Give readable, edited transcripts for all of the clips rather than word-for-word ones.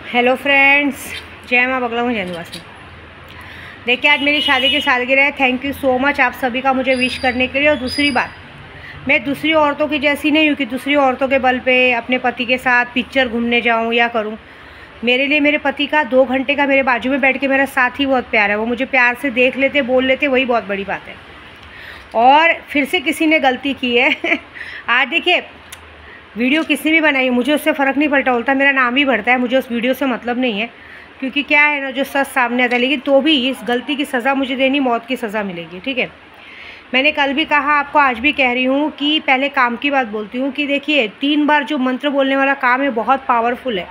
Hello friends, जय माँ बगला हूँ जयनिवासी। देखिए आज मेरी शादी की सालगिरह है। थैंक यू सो मच आप सभी का मुझे विश करने के लिए। और दूसरी बात, मैं दूसरी औरतों की जैसी नहीं हूँ कि दूसरी औरतों के बल पे अपने पति के साथ पिक्चर घूमने जाऊँ या करूँ। मेरे लिए मेरे पति का 2 घंटे का मेरे बाजू में बैठ के मेरा साथ ही बहुत प्यार है। वो मुझे प्यार से देख लेते, बोल लेते, वही बहुत बड़ी बात है। और फिर से किसी ने गलती की है आज देखिए, वीडियो किसी भी बनाई, मुझे उससे फ़र्क नहीं पड़ता, उल्टा मेरा नाम ही बढ़ता है। मुझे उस वीडियो से मतलब नहीं है, क्योंकि क्या है ना, जो सच सामने आता है। लेकिन तो भी इस गलती की सज़ा मुझे देनी, मौत की सज़ा मिलेगी, ठीक है। मैंने कल भी कहा, आपको आज भी कह रही हूँ कि पहले काम की बात बोलती हूँ कि देखिए 3 बार जो मंत्र बोलने वाला काम है बहुत पावरफुल है।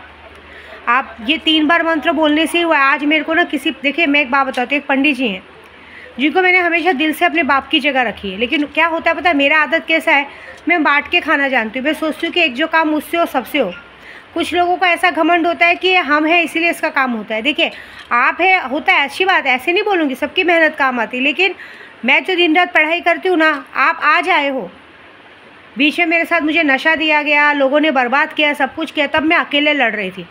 आप ये 3 बार मंत्र बोलने से हुआ। आज मेरे को ना किसी, देखिए मैं एक बात बताती हूँ, एक पंडित जी हैं जिनको मैंने हमेशा दिल से अपने बाप की जगह रखी है। लेकिन क्या होता है पता है, मेरा आदत कैसा है, मैं बांट के खाना जानती हूँ। मैं सोचती हूँ कि एक जो काम मुझसे हो सबसे हो। कुछ लोगों का ऐसा घमंड होता है कि हम हैं इसीलिए इसका काम होता है। देखिए आप है, होता है, अच्छी बात है, ऐसे नहीं बोलूँगी, सबकी मेहनत काम आती है। लेकिन मैं जो दिन रात पढ़ाई करती हूँ ना, आप आज आए हो, बीच में मेरे साथ मुझे नशा दिया गया, लोगों ने बर्बाद किया, सब कुछ किया, तब मैं अकेले लड़ रही थी।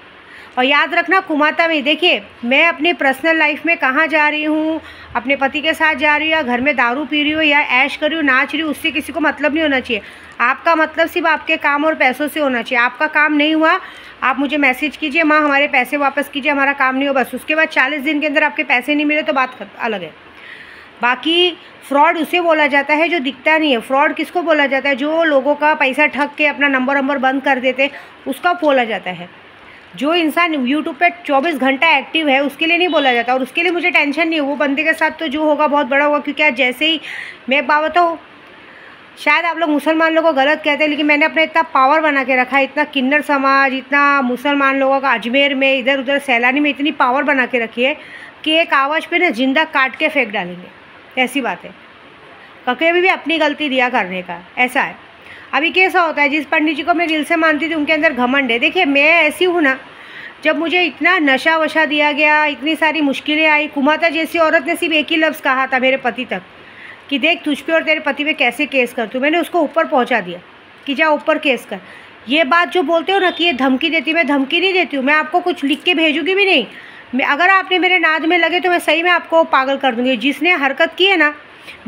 और याद रखना, कुमाता में, देखिए मैं अपनी पर्सनल लाइफ में कहाँ जा रही हूँ, अपने पति के साथ जा रही हूँ या घर में दारू पी रही हूँ या ऐश कर रही हूँ, नाच रही हूँ, उससे किसी को मतलब नहीं होना चाहिए। आपका मतलब सिर्फ आपके काम और पैसों से होना चाहिए। आपका काम नहीं हुआ, आप मुझे मैसेज कीजिए, माँ हमारे पैसे वापस कीजिए, हमारा काम नहीं हो, बस। उसके बाद 40 दिन के अंदर आपके पैसे नहीं मिले तो बात अलग है। बाकी फ्रॉड उसे बोला जाता है जो दिखता नहीं है। फ्रॉड किसको बोला जाता है? जो लोगों का पैसा ठग के अपना नंबर बंद कर देते, उसका बोला जाता है। जो इंसान यूट्यूब पे 24 घंटा एक्टिव है उसके लिए नहीं बोला जाता। और उसके लिए मुझे टेंशन नहीं है, वो बंदे के साथ तो जो होगा बहुत बड़ा होगा। क्योंकि आज जैसे ही मैं बात बताऊँ, शायद आप लोग मुसलमान लोगों को गलत कहते हैं, लेकिन मैंने अपना इतना पावर बना के रखा है, इतना किन्नर समाज, इतना मुसलमान लोगों का अजमेर में, इधर उधर सैलानी में इतनी पावर बना के रखी है कि एक आवाज़ पे ना जिंदा काट के फेंक डालेंगे। ऐसी बात है। कभी भी अपनी गलती दिया करने का, ऐसा है। अभी कैसा होता है, जिस पंडित जी को मैं दिल से मानती थी उनके अंदर घमंड है। देखिए मैं ऐसी हूँ ना, जब मुझे इतना नशा वशा दिया गया, इतनी सारी मुश्किलें आई, कुमाता जैसी औरत ने सिर्फ एक ही लफ्ज़ कहा था मेरे पति तक कि देख तुझ पे और तेरे पति पे कैसे केस करती हूँ। मैंने उसको ऊपर पहुँचा दिया कि जा ऊपर केस कर। ये बात जो बोलते हो ना कि ये धमकी देती, मैं धमकी नहीं देती हूँ। मैं आपको कुछ लिख के भेजूँगी भी नहीं। मैं, अगर आपने मेरे नाद में लगे तो मैं सही में आपको पागल कर दूँगी। जिसने हरकत की है ना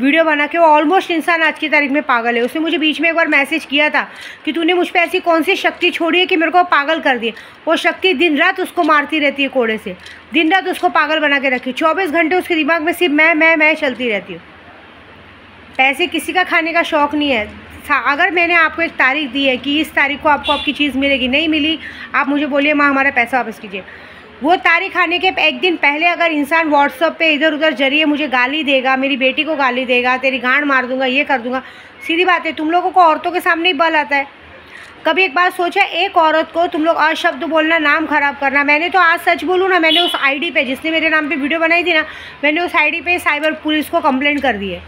वीडियो बना के, वो ऑलमोस्ट इंसान आज की तारीख में पागल है। उसने मुझे बीच में एक बार मैसेज किया था कि तूने मुझ पे ऐसी कौन सी शक्ति छोड़ी है कि मेरे को पागल कर दिए। वो शक्ति दिन रात उसको मारती रहती है कोड़े से, दिन रात उसको पागल बना के रखी। 24 घंटे उसके दिमाग में सिर्फ मैं चलती रहती हूँ। पैसे किसी का खाने का शौक़ नहीं है। अगर मैंने आपको एक तारीख दी है कि इस तारीख को आपको आपकी चीज़ मिलेगी, नहीं मिली, आप मुझे बोलिए माँ हमारा पैसा वापस कीजिए। वो तारीख आने के एक दिन पहले अगर इंसान व्हाट्सएप पे इधर उधर जरिए मुझे गाली देगा, मेरी बेटी को गाली देगा, तेरी गांड मार दूंगा, ये कर दूंगा, सीधी बात है, तुम लोगों को औरतों के सामने ही बल आता है। कभी एक बात सोचा, एक औरत को तुम लोग अशब्द बोलना, नाम खराब करना। मैंने तो आज सच बोलूँ ना, मैंने उस आईडी पे, जिसने मेरे नाम पे वीडियो बनाई थी ना, मैंने उस आईडी पे साइबर पुलिस को कंप्लेंट कर दी है।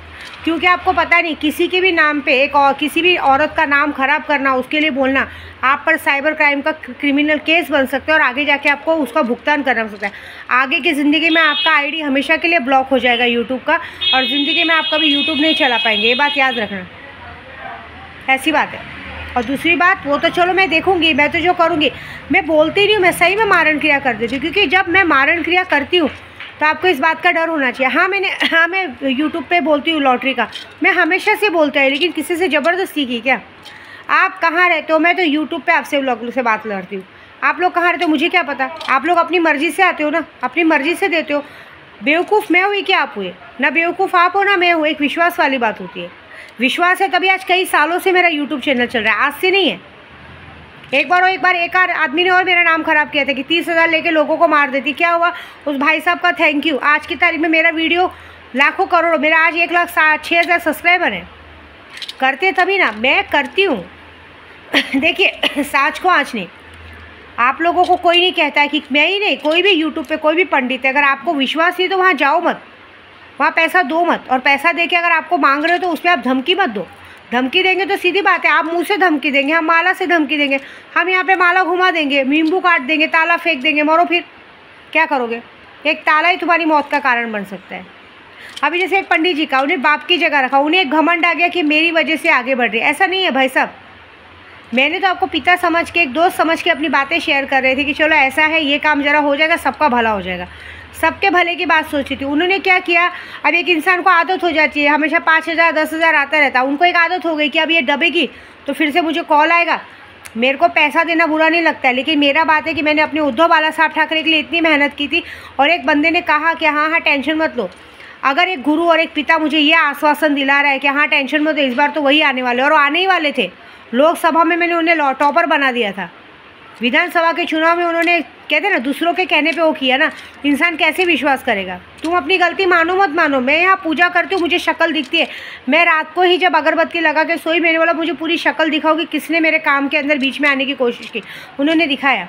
क्योंकि आपको पता नहीं, किसी के भी नाम पे एक और किसी भी औरत का नाम खराब करना, उसके लिए बोलना, आप पर साइबर क्राइम का क्रिमिनल केस बन सकता है और आगे जाके आपको उसका भुगतान करना पड़ सकता है। आगे की ज़िंदगी में आपका आईडी हमेशा के लिए ब्लॉक हो जाएगा यूट्यूब का, और ज़िंदगी में आप कभी यूट्यूब नहीं चला पाएंगे। ये बात याद रखना, ऐसी बात है। और दूसरी बात, वो तो चलो मैं देखूंगी, मैं तो जो करूंगी, मैं बोलती नहीं हूँ, मैं सही में मारण क्रिया कर देती हूँ। क्योंकि जब मैं मारण क्रिया करती हूँ तो आपको इस बात का डर होना चाहिए। हाँ मैं यूट्यूब पे बोलती हूँ लॉटरी का, मैं हमेशा से बोलता है, लेकिन किसी से ज़बरदस्ती की क्या? आप कहाँ रहते हो? मैं तो यूट्यूब पे आपसे लोगों से बात लड़ती हूँ। आप लोग कहाँ रहते हो मुझे क्या पता? आप लोग अपनी मर्ज़ी से आते हो ना, अपनी मर्ज़ी से देते हो। बेवकूफ़ मैं हुई कि आप हुए? ना बेवकूफ़ आप हो ना मैं हूँ। एक विश्वास वाली बात होती है, विश्वास है तभी आज कई सालों से मेरा यूट्यूब चैनल चल रहा है, आज से नहीं है। एक बार एक आदमी ने और मेरा नाम ख़राब किया था कि 30,000 लेके लोगों को मार देती। क्या हुआ? उस भाई साहब का थैंक यू। आज की तारीख में मेरा वीडियो लाखों करोड़ों, मेरा आज 1,06,000 सब्सक्राइबर है। करते तभी ना, मैं करती हूँ देखिए साँच को आँच नहीं। आप लोगों को कोई नहीं कहता है कि मैं ही नहीं, कोई भी यूट्यूब पे कोई भी पंडित है, अगर आपको विश्वास नहीं तो वहाँ जाओ मत, वहाँ पैसा दो मत। और पैसा दे के अगर आपको मांग रहे हो तो उस पर आप धमकी मत दो। धमकी देंगे तो सीधी बात है, आप मुंह से धमकी देंगे, हम माला से धमकी देंगे, हम यहाँ पे माला घुमा देंगे, नींबू काट देंगे, ताला फेंक देंगे, मरो फिर क्या करोगे? एक ताला ही तुम्हारी मौत का कारण बन सकता है। अभी जैसे एक पंडित जी का, उन्हें बाप की जगह रखा, उन्हें एक घमंड आ गया कि मेरी वजह से आगे बढ़ रही है। ऐसा नहीं है भाई साहब, मैंने तो आपको पिता समझ के, एक दोस्त समझ के अपनी बातें शेयर कर रहे थे कि चलो ऐसा है, ये काम ज़रा हो जाएगा, सबका भला हो जाएगा, सबके भले की बात सोची थी। उन्होंने क्या किया, अब एक इंसान को आदत हो जाती है, हमेशा 5,000 10,000 आता रहता, उनको एक आदत हो गई कि अब ये दबेगी तो फिर से मुझे कॉल आएगा। मेरे को पैसा देना बुरा नहीं लगता है, लेकिन मेरा बात है कि मैंने अपने उद्धव बाला साहब ठाकरे के लिए इतनी मेहनत की थी, और एक बंदे ने कहा कि हाँ टेंशन मत लो। अगर एक गुरु और एक पिता मुझे ये आश्वासन दिला रहा है कि हाँ टेंशन मत लो, इस बार तो वही आने वाले, और आने ही वाले थे। लोकसभा में मैंने उन्हें टॉपर बना दिया था, विधानसभा के चुनाव में उन्होंने, कहते ना दूसरों के कहने पे वो किया ना, इंसान कैसे विश्वास करेगा। तुम अपनी गलती मानो मत मानो, मैं यहाँ पूजा करती हूँ, मुझे शक्ल दिखती है। मैं रात को ही जब अगरबत्ती लगा के सोई, मैंने बोला मुझे पूरी शक्ल दिखाओ कि किसने मेरे काम के अंदर बीच में आने की कोशिश की। उन्होंने दिखाया।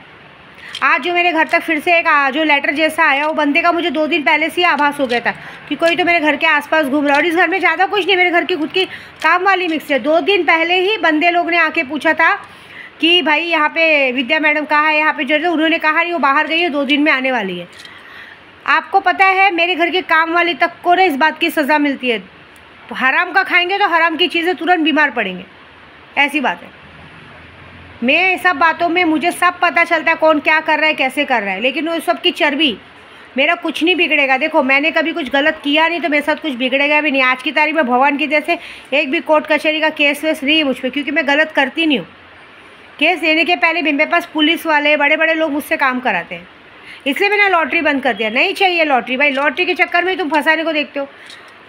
आज जो मेरे घर तक फिर से एक जो लेटर जैसा आया, वो बंदे का मुझे 2 दिन पहले से ही आभास हो गया था कि कोई तो मेरे घर के आसपास घूम रहा है। और इस घर में ज़्यादा कुछ नहीं, मेरे घर की खुद की काम वाली मिक्स है। 2 दिन पहले ही बंदे लोग ने आके पूछा था कि भाई यहाँ पे विद्या मैडम कहाँ है, यहाँ पे जो, उन्होंने कहा नहीं वो बाहर गई है, 2 दिन में आने वाली है। आपको पता है मेरे घर के काम वाली तक को ना इस बात की सज़ा मिलती है। तो हराम का खाएंगे तो हराम की चीज़ें तुरंत बीमार पड़ेंगे, ऐसी बात है। मैं सब बातों में मुझे सब पता चलता है कौन क्या कर रहा है, कैसे कर रहा है, लेकिन वो सब की चर्बी, मेरा कुछ नहीं बिगड़ेगा। देखो मैंने कभी कुछ गलत किया नहीं, तो मेरे साथ कुछ बिगड़ेगा भी नहीं। आज की तारीख में भगवान की जैसे एक भी कोर्ट कचहरी का केस वेस नहीं है मुझ पर, क्योंकि मैं गलत करती नहीं हूँ। केस देने के पहले मेरे पास पुलिस वाले बड़े बड़े लोग मुझसे काम कराते हैं, इसलिए मैंने लॉटरी बंद कर दिया। नहीं चाहिए लॉटरी भाई, लॉटरी के चक्कर में तुम फंसाने को देखते हो।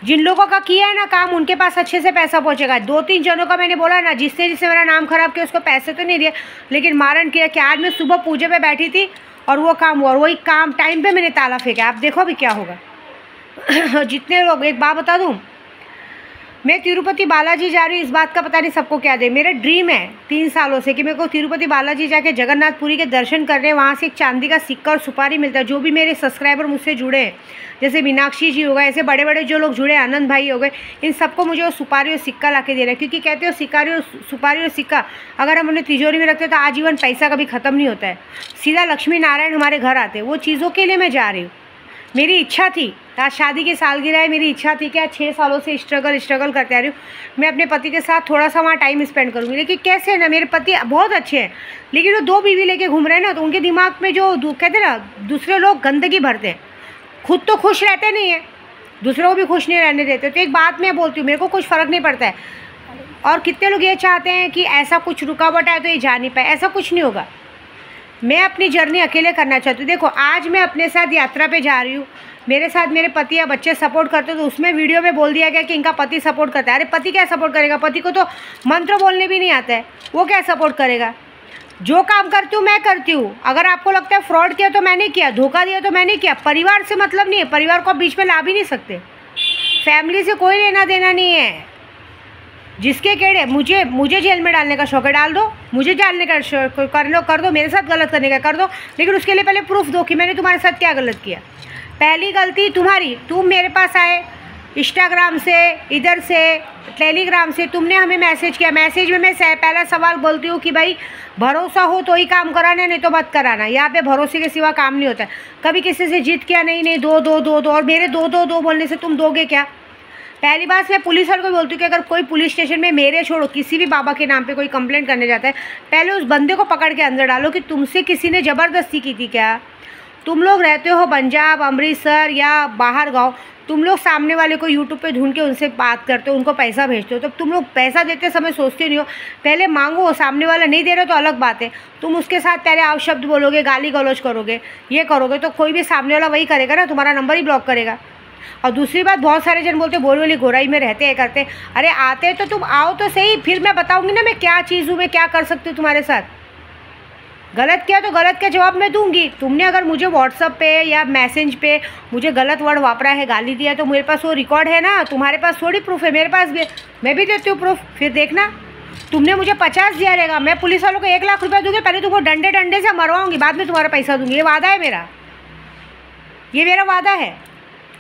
जिन लोगों का किया है ना काम, उनके पास अच्छे से पैसा पहुंचेगा। 2-3 जनों का मैंने बोला ना, जिससे मेरा नाम खराब किया उसको पैसे तो नहीं दिए, लेकिन मारण किया कि आज मैं सुबह पूजे पे बैठी थी और वो काम हुआ, और वही काम टाइम पे मैंने ताला फेंका। आप देखो अभी क्या होगा। जितने लोग, एक बात बता दूँ, मैं तिरुपति बालाजी जा रही हूँ, इस बात का पता नहीं सबको क्या दे। मेरा ड्रीम है 3 सालों से कि मेरे को तिरुपति बालाजी जाके जगन्नाथपुरी के दर्शन करने, वहाँ से एक चांदी का सिक्का और सुपारी मिलता है। जो भी मेरे सब्सक्राइबर मुझसे जुड़े हैं, जैसे मीनाक्षी जी हो गए, ऐसे बड़े बड़े जो लोग जुड़े, आनंद भाई हो गए, इन सबको मुझे वो सुपारी और सिक्का ला के दे रहा है। क्योंकि कहते हो सुपारी और सिक्का अगर हम उन्हें तिजोरी में रखते तो आजीवन पैसा कभी ख़त्म नहीं होता है, सीधा लक्ष्मी नारायण हमारे घर आते हैं। वो चीज़ों के लिए मैं जा रही हूँ। मेरी इच्छा थी, आज शादी की सालगिरह है, मेरी इच्छा थी कि आज 6 सालों से स्ट्रगल करते आ रही हूँ, मैं अपने पति के साथ थोड़ा सा वहाँ टाइम स्पेंड करूँगी। लेकिन कैसे है ना, मेरे पति बहुत अच्छे हैं, लेकिन वो 2 बीवी लेके घूम रहे हैं ना, तो उनके दिमाग में जो कहते हैं ना, दूसरे लोग गंदगी भरते हैं, खुद तो खुश रहते नहीं है, दूसरों को भी खुश नहीं रहने देते। तो एक बात मैं बोलती हूँ, मेरे को कुछ फ़र्क नहीं पड़ता है। और कितने लोग ये चाहते हैं कि ऐसा कुछ रुकावट आए तो ये जा नहीं पाए, ऐसा कुछ नहीं होगा। मैं अपनी जर्नी अकेले करना चाहती हूँ। देखो आज मैं अपने साथ यात्रा पे जा रही हूँ, मेरे साथ मेरे पति या बच्चे सपोर्ट करते हो, तो उसमें वीडियो में बोल दिया गया कि इनका पति सपोर्ट करता है। अरे पति क्या सपोर्ट करेगा, पति को तो मंत्र बोलने भी नहीं आता है, वो क्या सपोर्ट करेगा। जो काम करती हूँ मैं करती हूँ। अगर आपको लगता है फ्रॉड किया तो मैंने किया, धोखा दिया तो मैंने किया, परिवार से मतलब नहीं है, परिवार को आप बीच में ला भी नहीं सकते, फैमिली से कोई लेना देना नहीं है। जिसके केड़े मुझे जेल में डालने का शौक है डाल दो, मुझे डालने का शौक कर दो, मेरे साथ गलत करने का कर दो, लेकिन उसके लिए पहले प्रूफ दो कि मैंने तुम्हारे साथ क्या गलत किया। पहली गलती तुम्हारी, तुम मेरे पास आए इंस्टाग्राम से, इधर से, टेलीग्राम से, तुमने हमें मैसेज किया। मैसेज में मैं पहला सवाल बोलती हूँ कि भाई भरोसा हो तो ही काम कराना, नहीं तो मत कराना। यहाँ पे भरोसे के सिवा काम नहीं होता है। कभी किसी से जिद किया, नहीं दो, और मेरे दो बोलने से तुम दोगे क्या। पहली बात मैं पुलिस वालों को बोलती हूँ कि अगर कोई पुलिस स्टेशन में मेरे छोड़ो किसी भी बाबा के नाम पे कोई कंप्लेंट करने जाता है, पहले उस बंदे को पकड़ के अंदर डालो कि तुमसे किसी ने ज़बरदस्ती की थी क्या। तुम लोग रहते हो पंजाब, अमृतसर या बाहर गाँव, तुम लोग सामने वाले को यूट्यूब पे ढूंढ के उनसे बात करते हो, उनको पैसा भेजते हो, तो तुम लोग पैसा देते समय सोचते नहीं हो, पहले मांगो। सामने वाला नहीं दे रहे तो अलग बात है, तुम उसके साथ पहले आप शब्द बोलोगे, गाली गलौज करोगे, ये करोगे, तो कोई भी सामने वाला वही करेगा ना, तुम्हारा नंबर ही ब्लॉक करेगा। और दूसरी बात, बहुत सारे जन बोलते बोली वाली गोराई में रहते हैं करते, अरे आते तो तुम आओ तो सही, फिर मैं बताऊँगी ना मैं क्या चीज़ हूँ, मैं क्या कर सकती हूँ तुम्हारे साथ। गलत किया तो गलत का जवाब मैं दूंगी। तुमने अगर मुझे व्हाट्सअप पे या मैसेज पे मुझे गलत वर्ड वापरा है, गाली दिया, तो मेरे पास वो रिकॉर्ड है ना, तुम्हारे पास थोड़ी प्रूफ है, मेरे पास भी, मैं भी देती हूँ प्रूफ। फिर देखना, तुमने मुझे 50 दिया रहेगा, मैं पुलिस वालों को 1 लाख रुपया दूंगी, पहले तुमको डंडे से मरवाऊंगी, बाद में तुम्हारा पैसा दूंगी। ये वादा है मेरा, ये मेरा वादा है।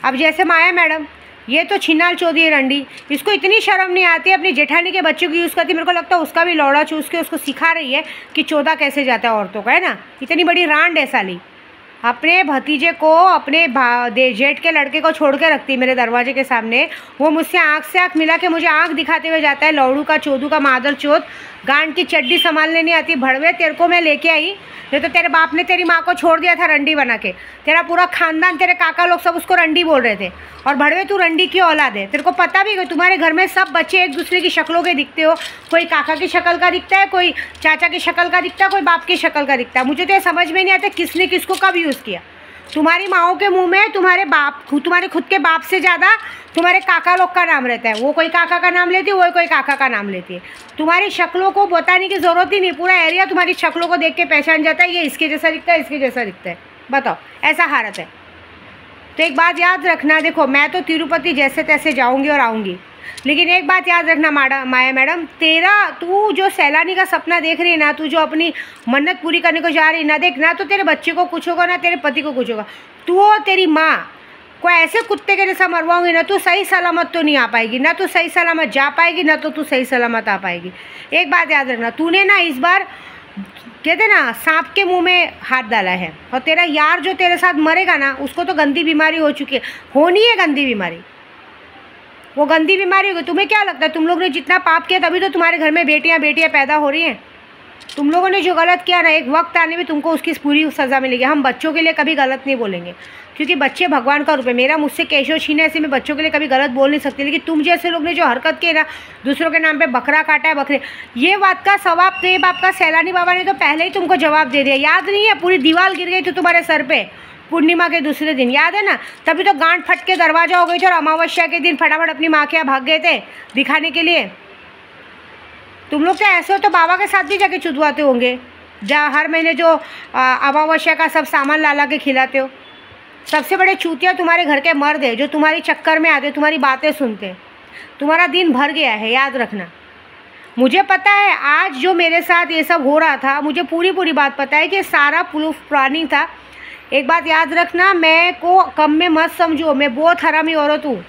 अब जैसे माया मैडम, ये तो छिनाल चौधरी रंडी, इसको इतनी शर्म नहीं आती, अपनी जेठानी के बच्चों को यूज़ करती, मेरे को लगता है उसका भी लौड़ा चूस के उसको सिखा रही है कि 14 कैसे जाता है औरतों का, है ना। इतनी बड़ी रांड है साली, अपने भतीजे को, अपने जेठ के लड़के को छोड़ के रखती मेरे दरवाजे के सामने। वो मुझसे आँख से आँख मिला के मुझे आँख दिखाते हुए जाता है, लौड़ू का, चोदू का, मादर चोद, गांड की चड्डी संभालने नहीं आती। भड़वे तेरे को मैं लेके आई, नहीं तो तेरे बाप ने तेरी माँ को छोड़ दिया था रंडी बना के। तेरा पूरा खानदान, तेरे काका लोग सब उसको रंडी बोल रहे थे। और भड़वे तू रंडी की औलाद है। तेरे को पता भी है तुम्हारे घर में सब बच्चे एक दूसरे की शक्लों के दिखते हो। कोई काका की शक्ल का दिखता है, कोई चाचा की शक्ल का दिखता है, कोई बाप की शक्ल का दिखता है। मुझे तो ये समझ में नहीं आता किसने किसको कब यूज़ किया। तुम्हारी माओं के मुंह में तुम्हारे खुद के बाप से ज़्यादा तुम्हारे काका लोग का नाम रहता है। वो कोई काका का नाम लेती है, वो कोई काका का नाम लेती है। तुम्हारी शक्लों को बताने की ज़रूरत ही नहीं, पूरा एरिया तुम्हारी शक्लों को देख के पहचान जाता है, ये इसके जैसा दिखता है, इसके जैसा दिखता है। बताओ, ऐसा हालत है। तो एक बात याद रखना, देखो मैं तो तिरुपति जैसे तैसे जाऊँगी और आऊँगी, लेकिन एक बात याद रखना माया मैडम, तू जो सैलानी का सपना देख रही है ना, तू जो अपनी मन्नत पूरी करने को जा रही है ना, देख ना तो तेरे बच्चे को कुछ होगा ना तेरे पति को कुछ होगा। तू और तेरी माँ को ऐसे कुत्ते के जैसा मरवाऊंगी ना, तू सही सलामत तो नहीं आ पाएगी, ना तू सही सलामत जा पाएगी, ना तो तू सही सलामत आ पाएगी। एक बात याद रखना, तूने ना इस बार कहते ना सांप के मुंह में हाथ डाला है। और तेरा यार जो तेरे साथ मरेगा ना, उसको तो गंदी बीमारी हो चुकी है, होनी है गंदी बीमारी, वो गंदी बीमारी होगी। तुम्हें क्या लगता है तुम लोग ने जितना पाप किया तभी तो तुम्हारे घर में बेटियां पैदा हो रही हैं। तुम लोगों ने जो गलत किया ना, एक वक्त आने में तुमको उसकी पूरी सज़ा मिलेगी। हम बच्चों के लिए कभी गलत नहीं बोलेंगे, क्योंकि बच्चे भगवान का रूप है। मेरा मुझसे केशव छीने ऐसे मैं बच्चों के लिए कभी गलत बोल नहीं सकती, लेकिन तुम जैसे लोग ने जो हरकत की ना, दूसरों के नाम पे बकरा काटा है, बकरे, ये बात का सवाब तो ये बाप का सैलानी बाबा ने तो पहले ही तुमको जवाब दे दिया। याद नहीं है? पूरी दीवार गिर गई थी तुम्हारे सर पे पूर्णिमा के दूसरे दिन, याद है ना? तभी तो गांठ फट के दरवाजा हो गई थी और अमावस्या के दिन फटाफट अपनी माँ के यहाँ भाग गए थे दिखाने के लिए। तुम लोग तो ऐसे हो तो बाबा के साथ भी जाके चुदवाते होंगे, जहाँ हर महीने जो अमावस्या का सब सामान ला के खिलाते हो। सबसे बड़े चूतिया तुम्हारे घर के मर्द है, जो तुम्हारी चक्कर में आते, तुम्हारी बातें सुनते। तुम्हारा दिन भर गया है, याद रखना। मुझे पता है आज जो मेरे साथ ये सब हो रहा था, मुझे पूरी बात पता है कि सारा प्रूफ प्लानिंग था। एक बात याद रखना, मैं को कम में मत समझो, मैं बहुत हरामी औरत हूँ।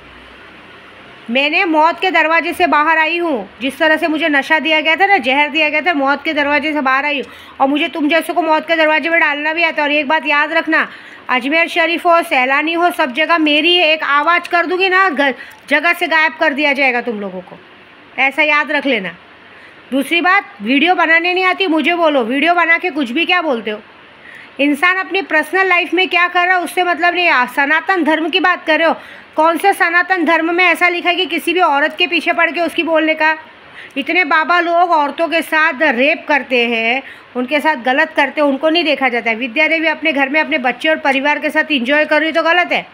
मैंने मौत के दरवाजे से बाहर आई हूँ। जिस तरह से मुझे नशा दिया गया था ना, जहर दिया गया था, मौत के दरवाजे से बाहर आई हूँ। और मुझे तुम जैसे को मौत के दरवाजे में डालना भी आता है। और एक बात याद रखना, अजमेर शरीफ हो, सैलानी हो, सब जगह मेरी एक आवाज़ कर दूँगी ना, जगह से गायब कर दिया जाएगा तुम लोगों को, ऐसा याद रख लेना। दूसरी बात, वीडियो बनाने नहीं आती मुझे बोलो, वीडियो बना के कुछ भी क्या बोलते हो। इंसान अपनी पर्सनल लाइफ में क्या कर रहा है उससे मतलब नहीं। सनातन धर्म की बात कर रहे हो, कौन से सनातन धर्म में ऐसा लिखा है कि किसी भी औरत के पीछे पड़ के उसकी बोलने का? इतने बाबा लोग औरतों के साथ रेप करते हैं, उनके साथ गलत करते हैं, उनको नहीं देखा जाता है। विद्या देवी अपने घर में अपने बच्चे और परिवार के साथ इंजॉय कर रही तो गलत है।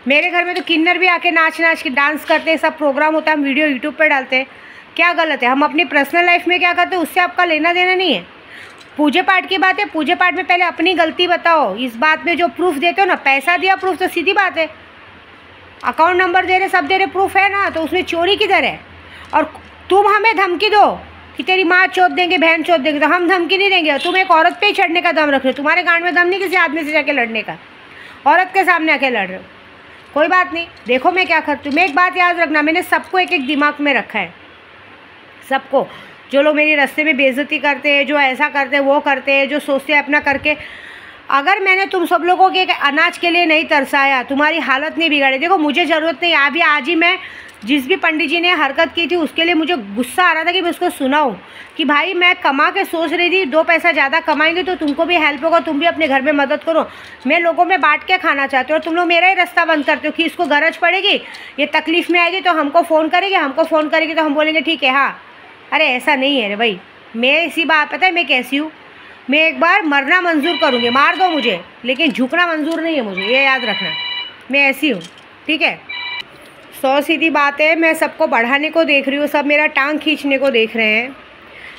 मेरे घर में तो किन्नर भी आके नाच के डांस करते हैं, सब प्रोग्राम होता है, हम वीडियो यूट्यूब पर डालते हैं, क्या गलत है? हम अपनी पर्सनल लाइफ में क्या करते हैं उससे आपका लेना देना नहीं है। पूजे पाठ की बात है, पूजे पाठ में पहले अपनी गलती बताओ। इस बात में जो प्रूफ देते हो ना, पैसा दिया प्रूफ तो सीधी बात है, अकाउंट नंबर दे रहे, सब दे रहे, प्रूफ है ना, तो उसमें चोरी किधर है? और तुम हमें धमकी दो कि तेरी माँ चोद देंगे, बहन चोद देंगे, तो हम धमकी नहीं देंगे। तुम एक औरत पे ही चढ़ने का दम रख रहे हो, तुम्हारे गांड में दम नहीं किसी आदमी से जाके लड़ने का, औरत के सामने आके लड़ रहे हो। कोई बात नहीं, देखो मैं क्या करती हूँ। मैं एक बात याद रखना, मैंने सबको एक दिमाग में रखा है, सबको। जो लोग मेरे रास्ते में बेइज्जती करते हैं, जो ऐसा करते हैं वो करते हैं, जो सोचते हैं अपना करके, अगर मैंने तुम सब लोगों के अनाज के लिए नहीं तरसाया, तुम्हारी हालत नहीं बिगाड़ी। देखो मुझे ज़रूरत नहीं, अभी आज ही मैं जिस भी पंडित जी ने हरकत की थी उसके लिए मुझे गुस्सा आ रहा था कि मैं उसको सुनाऊं कि भाई मैं कमा के सोच रही थी 2 पैसा ज़्यादा कमाएंगे तो तुमको भी हेल्प होगा, तुम भी अपने घर में मदद करो। मैं लोगों में बांट के खाना चाहती हूँ और तुम लोग मेरा ही रास्ता बंद करते हो कि इसको गरज पड़ेगी, ये तकलीफ़ में आएगी तो हमको फ़ोन करेगी, तो हम बोलेंगे ठीक है हाँ। अरे ऐसा नहीं है रे भाई, मैं इसी बात, पता है मैं कैसी हूँ, मैं एक बार मरना मंजूर करूँगी, मार दो मुझे, लेकिन झुकना मंजूर नहीं है मुझे, ये याद रखना। मैं ऐसी हूँ, ठीक है। 100 सीधी बात है, मैं सबको बढ़ाने को देख रही हूँ, सब मेरा टांग खींचने को देख रहे हैं।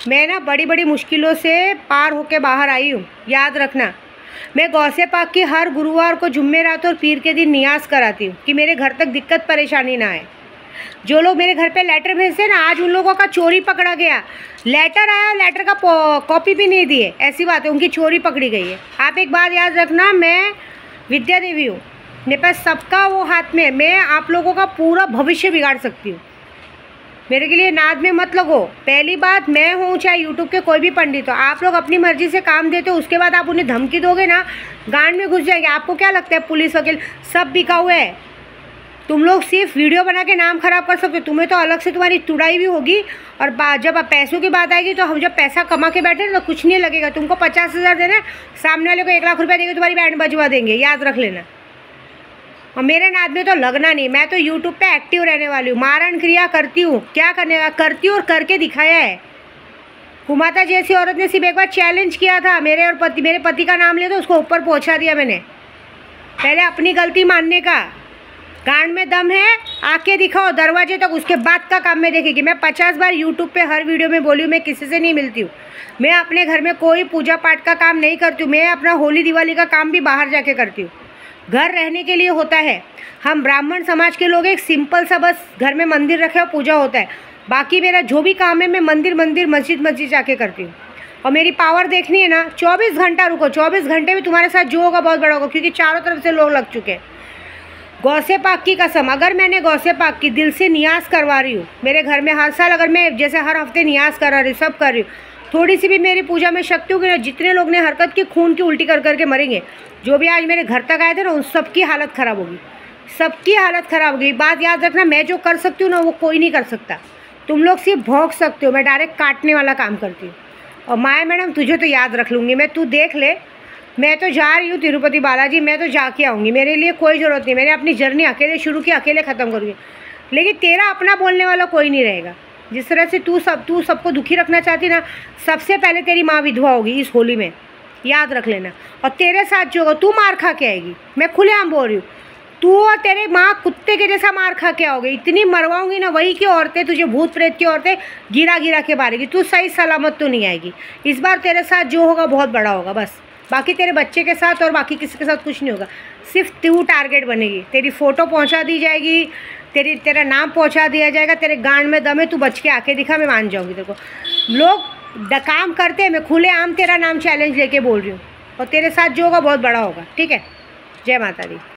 मैं ना बड़ी मुश्किलों से पार होके बाहर आई हूँ, याद रखना। मैं गौसे पाक की हर गुरुवार को जुम्मेरात और पीर के दिन नियाज कराती हूँ कि मेरे घर तक दिक्कत परेशानी ना आए। जो लोग मेरे घर पे लेटर भेजते हैं ना, आज उन लोगों का चोरी पकड़ा गया। लेटर आया, लेटर का कॉपी भी नहीं दिए, ऐसी बात है, उनकी चोरी पकड़ी गई है। आप एक बात याद रखना, मैं विद्या देवी हूँ, मेरे पास सबका वो हाथ में, मैं आप लोगों का पूरा भविष्य बिगाड़ सकती हूँ। मेरे के लिए नाद में मत लगो। पहली बात, मैं हूँ चाहे यूट्यूब के कोई भी पंडित हो, आप लोग अपनी मर्जी से काम देते हो, उसके बाद आप उन्हें धमकी दोगे ना, गांड में घुस जाएंगे। आपको क्या लगता है पुलिस वकील सब बिका हुआ है? तुम लोग सिर्फ वीडियो बना के नाम खराब कर सकते हो, तुम्हें तो अलग से तुम्हारी तुड़ाई भी होगी। और जब अब पैसों की बात आएगी तो हम जब पैसा कमा के बैठे तो कुछ नहीं लगेगा। तुमको 50,000 देना, सामने वाले को 1 लाख रुपया देंगे, तुम्हारी बैंड बजवा देंगे, याद रख लेना। और मेरे नाद में तो लगना नहीं, मैं तो यूट्यूब पे एक्टिव रहने वाली हूँ, मारण क्रिया करती हूँ, क्या करने का करती हूँ और करके दिखाया है। कुमाता जैसी औरत ने सिर्फ एक बार चैलेंज किया था, मेरे पति का नाम लिया तो उसको ऊपर पहुँचा दिया मैंने। पहले अपनी गलती मानने का, कान में दम है आके दिखाओ दरवाजे तक, उसके बाद का काम में देखेगी। मैं 50 बार यूट्यूब पे हर वीडियो में बोली हूँ, मैं किसी से नहीं मिलती हूँ, मैं अपने घर में कोई पूजा पाठ का काम नहीं करती हूँ, मैं अपना होली दिवाली का काम भी बाहर जाके करती हूँ। घर रहने के लिए होता है, हम ब्राह्मण समाज के लोग एक सिंपल सा बस घर में मंदिर रखे और पूजा होता है, बाकी मेरा जो भी काम है मैं मंदिर मस्जिद जाके करती हूँ। और मेरी पावर देखनी है ना, 24 घंटा रुको, 24 घंटे में तुम्हारे साथ जो होगा बहुत बड़ा होगा, क्योंकि चारों तरफ से लोग लग चुके हैं। गौसे पाक की कसम, अगर मैंने गौसे पाक की दिल से नियाज़ करवा रही हूँ, मेरे घर में हर साल अगर मैं जैसे हर हफ्ते नियाज़ करा रही हूँ, सब कर रही हूँ, थोड़ी सी भी मेरी पूजा में शक्ति होगी ना, जितने लोग ने हरकत की खून की उल्टी कर करके मरेंगे, जो भी आज मेरे घर तक आए थे ना, उन सबकी हालत ख़राब होगी, सबकी हालत ख़राब होगी। बात याद रखना, मैं जो कर सकती हूँ ना वो कोई नहीं कर सकता, तुम लोग सिर्फ भौंक सकते हो, मैं डायरेक्ट काटने वाला काम करती हूँ। और माया मैडम तुझे तो याद रख लूँगी मैं, तू देख ले, मैं तो जा रही हूँ तिरुपति बालाजी, मैं तो जाके आऊँगी, मेरे लिए कोई ज़रूरत नहीं, मैंने अपनी जर्नी अकेले शुरू की, अकेले ख़त्म करूँगी, लेकिन तेरा अपना बोलने वाला कोई नहीं रहेगा। जिस तरह से तू सबको दुखी रखना चाहती ना, सबसे पहले तेरी माँ विधवा होगी इस होली में, याद रख लेना। और तेरे साथ जो होगा तू मार खा के आएगी, मैं खुलेआम बोल रही हूँ, तू और तेरे माँ कुत्ते के जैसा मार खा के आओगे, इतनी मरवाऊंगी ना, वही की औरतें तुझे भूत प्रेत की औरतें गिरा के मारेगी, तू सही सलामत तो नहीं आएगी। इस बार तेरे साथ जो होगा बहुत बड़ा होगा बस, बाकी तेरे बच्चे के साथ और बाकी किसी के साथ कुछ नहीं होगा, सिर्फ तू टारगेट बनेगी, तेरी फ़ोटो पहुंचा दी जाएगी, तेरा नाम पहुंचा दिया जाएगा, तेरे गांड में दम है, तू बच के आके दिखा, मैं मान जाऊंगी तेरे को। लोग काम करते हैं, मैं खुलेआम तेरा नाम चैलेंज लेके बोल रही हूँ, और तेरे साथ जो होगा बहुत बड़ा होगा, ठीक है। जय माता दी।